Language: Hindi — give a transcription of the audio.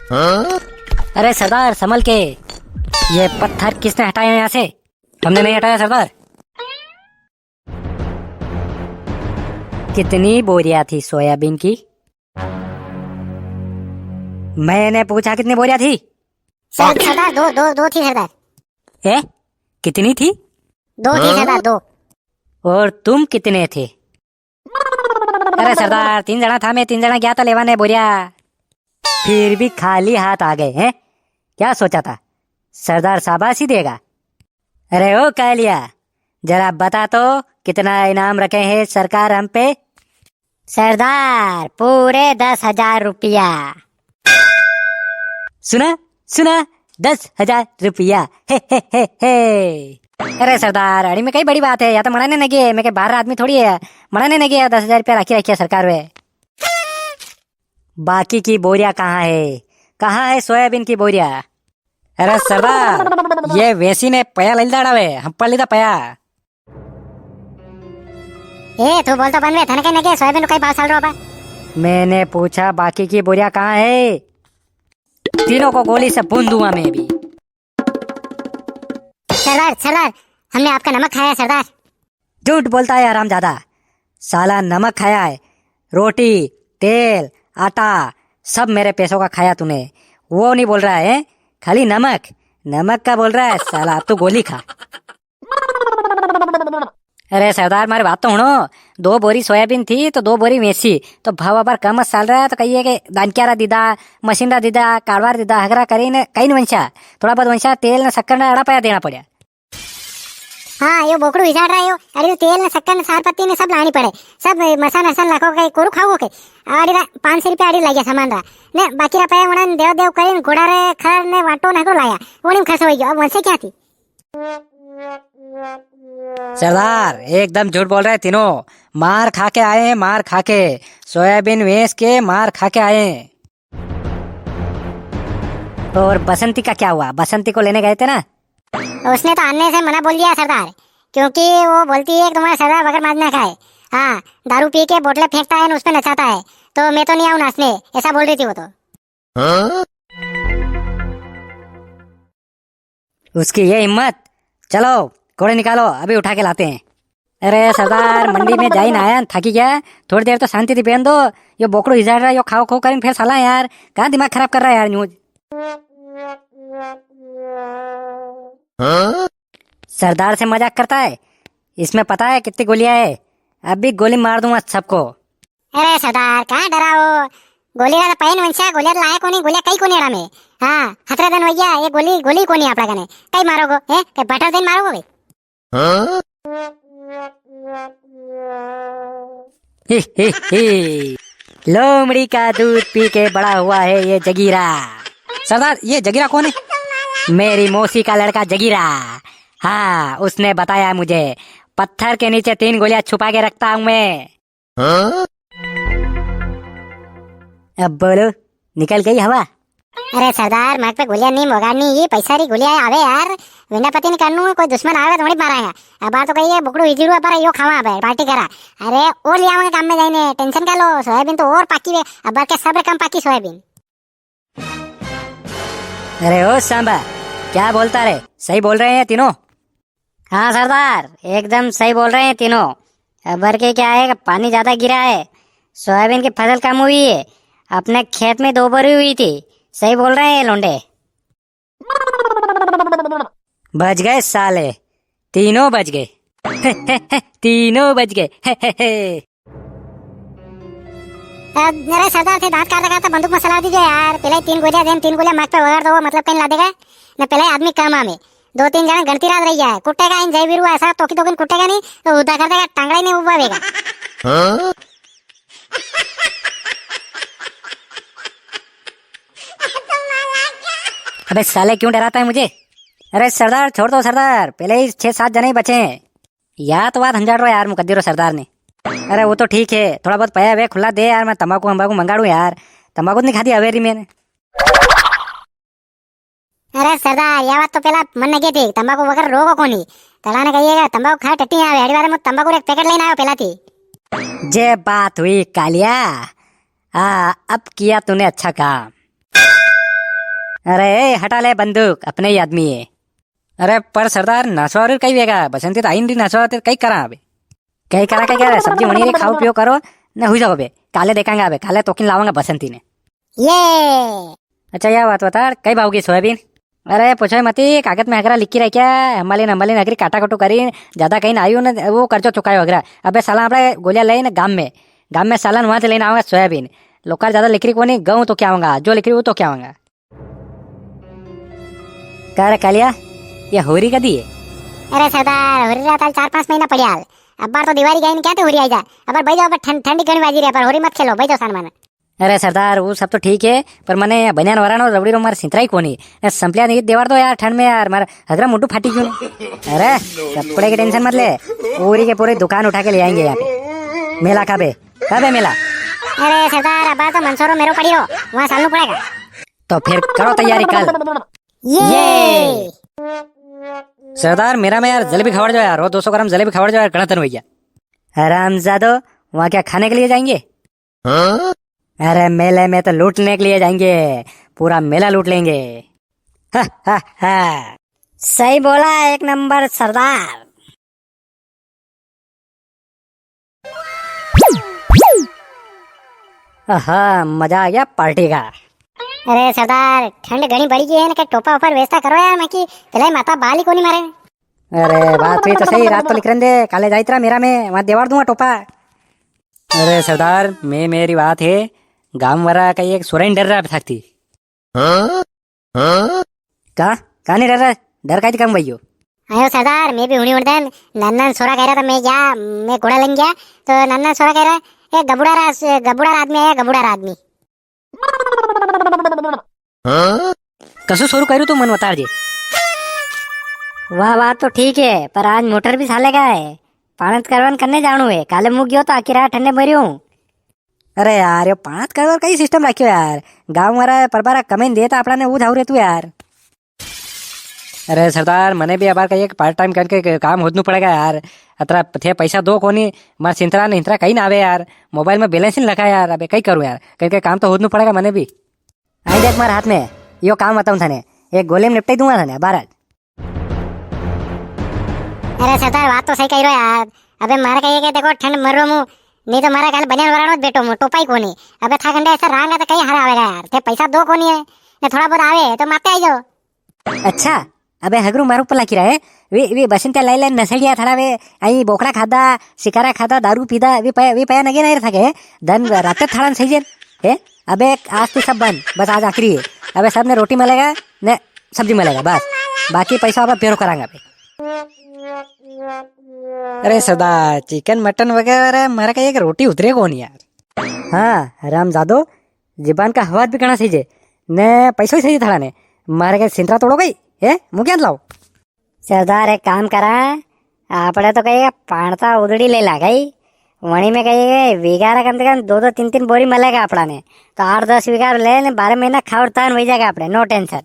अरे सरदार संभल के, ये पत्थर किसने हटाया यहाँ से? हमने नहीं हटाया सरदार। कितनी बोरियां थी सोयाबीन की? मैंने पूछा कितनी बोरियां थी? सरदार दो थी सरदार। ए? कितनी थी? दो थी सरदार, दो। और तुम कितने थे? अरे सरदार 3 जना था, मैं 3 जना गया था लेवाने बोरिया, फिर भी खाली हाथ आ गए हैं। क्या सोचा था सरदार शाबाशी देगा? अरे ओ कालिया, जरा बता तो कितना इनाम रखे हैं सरकार हम पे? सरदार पूरे 10,000 रुपया। सुना सुना, 10,000 रुपया। हे। अरे सरदार अड़ी में कई बड़ी बात है, या तो मनाने न गए, मैं के बाहर आदमी थोड़ी है, मनाने न गया। 10,000 रुपया रखी सरकार वे। बाकी की बोरिया कहाँ है? कहाँ है सोयाबीन की बोरिया? अरे सरदार ये वैसी ने पया लई दाड़ावे, हम पर लीदा पया। ए तू बोल तो बन वे, थनके नगे सोयाबीन कई भाव चल रहा बा? मैंने पूछा बाकी की बोरिया कहाँ है? तीनों को गोली से भून दूंगा मैं भी। सरदार हमने आपका नमक खाया है सरदार। झूठ बोलता है हरामजादा, साला नमक खाया है, रोटी तेल आटा सब मेरे पैसों का खाया तूने, वो नहीं बोल रहा है, खाली नमक का बोल रहा है साला। तू गोली खा। अरे सरदार मारी बात तो सुनो, 2 बोरी सोयाबीन थी तो 2 बोरी मेसी, तो भाव पर कम चल रहा है, तो कहिए कि दानक्यारा दीदा, मशीनरा दीदा, काड़वार दीदा, हगरा करी ने कई वंशा, थोड़ा बहुत वंशा तेल ने शक्कर ने अड़ा पाया देना पड़ा। हाँ यो बोकड़ू हिसाब रहा है, अरे तेल ने शक्कर ने सार पत्ती ने सब लानी पड़े, सब मसाला लाखों के कोरू खाओ के आड़ी 500 रुपया आड़ी लाया सामान रहा ने, बाकी रा पाया उन्हें देव करीन घोड़ा रे खर ने वाटो ने हको लाया, उन्हें खर्च हो गया। अब वंशे क्या थी? सरदार एकदम झूठ बोल रहे तीनों, मार खा के आए हैं, मार खा के, सोयाबीन बेच के मार खा के आए हैं। और बसंती का क्या हुआ? बसंती को लेने गए थे ना? उसने तो आने से मना बोल दिया सरदार, क्योंकि वो बोलती है कि तुम्हारा सरदार बगर मारना खाए। हाँ दारू पी के बोतलें फेंकता है, उस पर नचाता है, तो मैं तो नहीं आऊँ नाचने, ऐसा बोल रही थी वो तो। उसकी ये हिम्मत! चलो घोड़े निकालो, अभी उठा के लाते हैं। अरे सरदार मंडी में जाई ना आया, थकी गया, थोड़ी देर तो शांति थी पहन दो। यो बोकड़ो हिजाड़ रहा है, यो खाओ खाओ करें फिर साला यार, कहाँ दिमाग खराब कर रहा है यार न्यूज। सरदार से मजाक करता है, इसमें पता है कितनी गोलियां है, अभी गोली मार दूंगा सबको। अरे सरदार कहाँ डरा हो, गोली रा पैन वंशा गोलिया लाया कोनी, गोलिया कई कोनी अड़ा में। हाँ हतरा दिन भैया ये गोली कोनी आपड़ा कने, कई मारोगो है के बटर दिन मारोगो बे? लोमड़ी का दूध पी के बड़ा हुआ है ये जगीरा। सरदार ये जगीरा कौन है? मेरी मौसी का लड़का जगीरा। हाँ उसने बताया मुझे, पत्थर के नीचे 3 गोलियां छुपा के रखता हूँ मैं। अब बोलो, निकल गई हवा? अरे सरदार मार्ग पे गोलियां नहीं मोगानी, ये पैसा री गोलियां आवे यार, विंडा पति नहीं करनू, कोई दुश्मन आवे थोड़ी मारेगा। अब बात तो कहिए बुकड़ू हिजरू पर यो खावा बे पार्टी करा। अरे और ले आवांगे काम में जाइने, टेंशन का लो, सोयाबीन तो और पाकी वे, अब के सब्र कम पाकी सोयाबीन। अरे ओ सांबा क्या बोलता रे, सही बोल रहे हैं तीनों? हाँ सरदार एकदम सही बोल रहे हैं तीनों। अबर के क्या है, पानी ज्यादा गिरा है, सोयाबीन की फसल कम हुई है, अपने खेत में 2 बोरी हुई थी, सही बोल रहे हैं लोंडे। बच गए साले, तीनों बच गए। तीनों बच गए। मेरे सरदार से दांत काटा था, बंदूक में सलाह दीजिए यार, पहले 3 गोलियां देन, 3 गोलियां मार्ग पे वगाड़ दो, मतलब कहीं ला देगा न, पहले आदमी काम आवे, 2-3 जने गणती रात रही है, कुटेगा इन जय वीरू ऐसा तो की कुटेगा नहीं तो उदा कर देगा, टांगड़ा ही नहीं उबावेगा। अबे साले क्यों डराता है मुझे? अरे सरदार छोड़ दो सरदार, पहले ही 6-7 जने ही बचे हैं, या तो बात हंजाड़ रो यार मुकद्दरो सरदार ने। अरे वो तो ठीक है, थोड़ा बहुत पया वे खुला दे यार, मैं तंबाकू मंगाड़ू यार, तंबाकू नहीं खाती अवेरी मैंने। अरे सरदार ये बात तो पहला मन ने की थी, तंबाकू वगैरह रोगो कोनी, तड़ाने कहिएगा तंबाकू खा टट्टी आवे, हड़ी वाले में तंबाकू एक पैकेट लेने आयो पहला थी। जे बात हुई कालिया, अब किया तूने अच्छा काम। अरे हटा ले बंदूक, अपने ही आदमी है. अरे पर सरदार नाचवा कई वेगा बसंती तो आईन री नाचवा कई करा अबे कई करा क्या सब्जी वणी रे खाओ पियो करो न हुई जाओ बे काले देखांगा अबे काले तोकिन लावांगा बसंती ने. ये अच्छा यह बात बता कई भाव की सोयाबीन. अरे पूछो मती कागज में अगरा लिखी रही क्या हमाली अगरी काटा कटू करी ज्यादा कहीं आयु न वो कर्जो चुकायो अगरा. अबे साला अपने गोलिया ले न गाम में सालन वहां से लेना आऊंगा सोयाबीन. लोकल ज्यादा लिख रही कोनी गहूं तो क्या आऊंगा जो लिख रही वो तो क्या आऊंगा. कह रहे कालिया ये होरी कदी है. अरे सरदार होरी रात 4-5 महीना पड़िया अब बार तो दिवाली गई क्या तो होरी आई जा अब भाई जाओ ठंडी घनी बाजी रही पर होरी मत खेलो भाई जाओ सामान. अरे सरदार वो सब तो ठीक है पर मने बनियान वरानो रबड़ी रो मार सिंतराई कोनी संपलिया नहीं देवार दो यार ठंड में यार मार हगरा मुंडू फाटी क्यों. अरे कपड़े की टेंशन मत ले पूरी के पूरी दुकान उठा के ले आएंगे यहाँ पे. मेला कब है मेला. अरे सरदार अब तो मंसूरो मेरो पड़ी हो वहाँ सालू पड़ेगा. तो फिर करो तैयारी कल. ये सरदार मेरा में यार जलेबी खबर जाओ यार वो 200 ग्राम जलेबी खबर जाओ यार गणतन भैया. हरामजादो वहाँ क्या खाने के लिए जाएंगे. अरे मेले में तो लूटने के लिए जाएंगे पूरा मेला लूट लेंगे. हा हा हा. सही बोला एक नंबर सरदार. हाँ मजा आ गया पार्टी का. अरे सरदार ठंड घनी बड़ी की है ना टोपा ऊपर व्यवस्था करो यार मैं की चले माता बाली को नहीं मारे. अरे बात हुई तो सही रात तो लिख रहे दे काले जाइत्रा मेरा में वहां देवार दूंगा टोपा. अरे सरदार मेरी बात है गांव वाला का एक सुरैन डर रहा थकती. का नहीं डर रहा डर का कम भैया. आयो सरदार मैं भी हुनी उड़दन नन्ना सोरा कह रहा था मैं घोड़ा लेंगे गया तो नन्ना सोरा कह रहा है गबुड़ा आदमी आया गबुड़ा आदमी. कसो शुरू करू तू मन बता जी. वाह बात तो ठीक है पर आज मोटर भी साले का है पाणत करवन करने जाणू है काले मुँह गयो तो आखिर ठंडे मरियो. अरे यार ये पाणत करवर कई सिस्टम राख्यो यार गांव वाला परबारा कमेन देता अपना ने वो धाव रे तू यार. अरे सरदार मने भी अबार का एक पार्ट टाइम करके काम होदनु पड़ेगा यार. अतरा थे पैसा दो कोनी मार सिंतरा ने इंतरा कहीं ना आवे यार मोबाइल में बैलेंस नहीं लगा यार अबे कई करूँ यार करके काम तो होदनु पड़ेगा मने भी. आई देख मार हाथ में यो काम बताऊँ थाने एक गोले में निपटाई दूंगा थाने बारह. अरे सरदार बात तो सही कह रहे हो यार अबे मारा कहिए कि देखो ठंड मर रो मुँह नहीं तो मारा कल बनियान वरानो बेटो मुँह टोपाई कोनी अबे था घंटे ऐसा रहांगा तो कहीं हरा आवेगा यार थे पैसा दो कोनी है ने थोड़ा बहुत आवे तो माते आई जाओ. अच्छा अबे हगरू मारू पला की रहे वी बसंत्या लाई नसड़िया थड़ा वे आई बोकड़ा खादा शिकारा खादा दारू पीदा वी पया नगे नहीं रखे धन रात थड़न सही जेन है. अबे आज तो सब बंद बस आज आखिरी है. अबे सब ने रोटी मिलेगा ने सब्जी मिलेगा बस बाकी पैसा अब पेरो करांगा अबे. अरे सरदार चिकन मटन वगैरह मारा का एक रोटी उतरे कौन यार. हाँ रामजादो जीबान का हवा भी करना सही जे ने पैसों ही सही थड़ा ने मारे का सिंतरा तोड़ो गई है मुँह क्या लाओ. सरदार एक काम करा आपने तो कहिएगा पाणता उदड़ी ले ला गई वणी में कहिए बीघा कम से कम 2-2 3-3 बोरी मिलेगा अपना ने तो 8-10 बीघा ले 12 महीना खाओ तान हो जाएगा अपने नो टेंशन.